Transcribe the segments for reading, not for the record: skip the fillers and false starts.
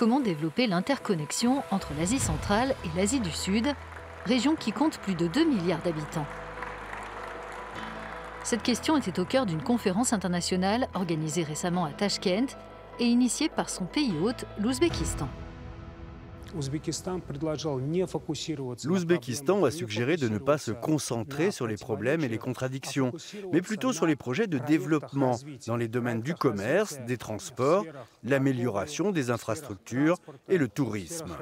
comment développer l'interconnexion entre l'Asie centrale et l'Asie du Sud, région qui compte plus de 2 milliards d'habitants. Cette question était au cœur d'une conférence internationale organisée récemment à Tachkent et initiée par son pays hôte, l'Ouzbékistan. L'Ouzbékistan a suggéré de ne pas se concentrer sur les problèmes et les contradictions, mais plutôt sur les projets de développement dans les domaines du commerce, des transports, l'amélioration des infrastructures et le tourisme.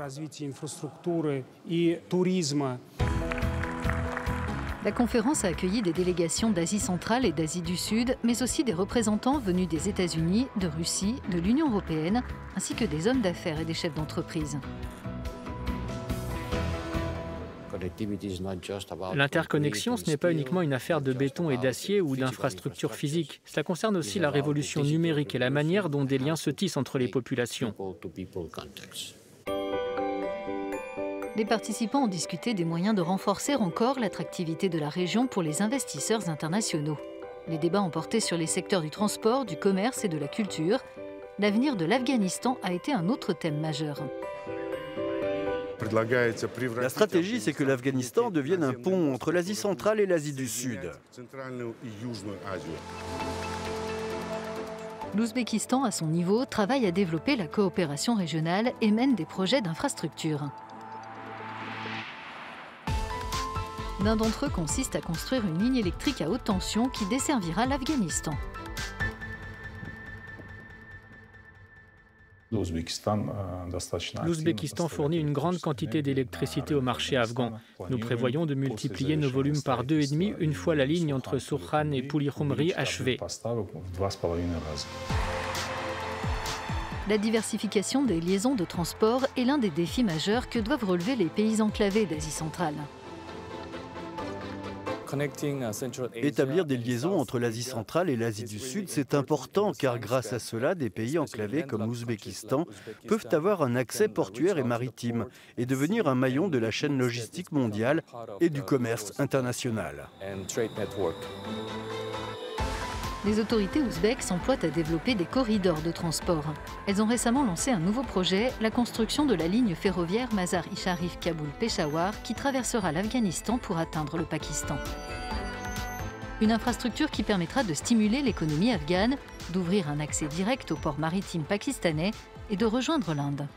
La conférence a accueilli des délégations d'Asie centrale et d'Asie du Sud, mais aussi des représentants venus des États-Unis, de Russie, de l'Union européenne, ainsi que des hommes d'affaires et des chefs d'entreprise. L'interconnexion, ce n'est pas uniquement une affaire de béton et d'acier ou d'infrastructures physiques. Cela concerne aussi la révolution numérique et la manière dont des liens se tissent entre les populations. Les participants ont discuté des moyens de renforcer encore l'attractivité de la région pour les investisseurs internationaux. Les débats ont porté sur les secteurs du transport, du commerce et de la culture. L'avenir de l'Afghanistan a été un autre thème majeur. La stratégie, c'est que l'Afghanistan devienne un pont entre l'Asie centrale et l'Asie du Sud. L'Ouzbékistan, à son niveau, travaille à développer la coopération régionale et mène des projets d'infrastructure. L'un d'entre eux consiste à construire une ligne électrique à haute tension qui desservira l'Afghanistan. L'Ouzbékistan fournit une grande quantité d'électricité au marché afghan. Nous prévoyons de multiplier nos volumes par 2,5 une fois la ligne entre Sourkhan et Puli-Khumri achevée. La diversification des liaisons de transport est l'un des défis majeurs que doivent relever les pays enclavés d'Asie centrale. Établir des liaisons entre l'Asie centrale et l'Asie du Sud, c'est important car grâce à cela, des pays enclavés comme l'Ouzbékistan peuvent avoir un accès portuaire et maritime et devenir un maillon de la chaîne logistique mondiale et du commerce international. Les autorités ouzbèques s'emploient à développer des corridors de transport. Elles ont récemment lancé un nouveau projet, la construction de la ligne ferroviaire Mazar-i-Sharif-Kaboul-Peshawar qui traversera l'Afghanistan pour atteindre le Pakistan. Une infrastructure qui permettra de stimuler l'économie afghane, d'ouvrir un accès direct au port maritime pakistanais et de rejoindre l'Inde.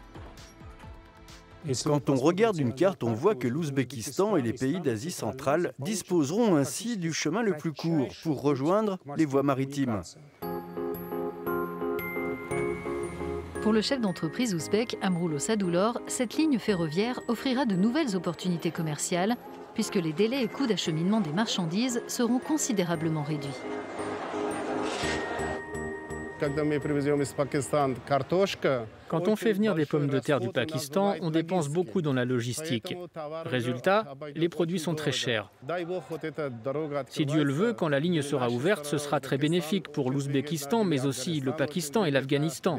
Quand on regarde une carte, on voit que l'Ouzbékistan et les pays d'Asie centrale disposeront ainsi du chemin le plus court pour rejoindre les voies maritimes. Pour le chef d'entreprise ouzbek Amroulo Sadoulor, cette ligne ferroviaire offrira de nouvelles opportunités commerciales puisque les délais et coûts d'acheminement des marchandises seront considérablement réduits. Quand on fait venir des pommes de terre du Pakistan, on dépense beaucoup dans la logistique. Résultat, les produits sont très chers. Si Dieu le veut, quand la ligne sera ouverte, ce sera très bénéfique pour l'Ouzbékistan, mais aussi le Pakistan et l'Afghanistan.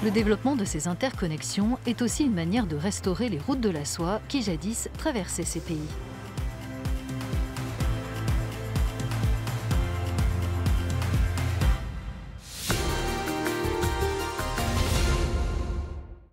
Le développement de ces interconnexions est aussi une manière de restaurer les routes de la soie qui jadis traversaient ces pays.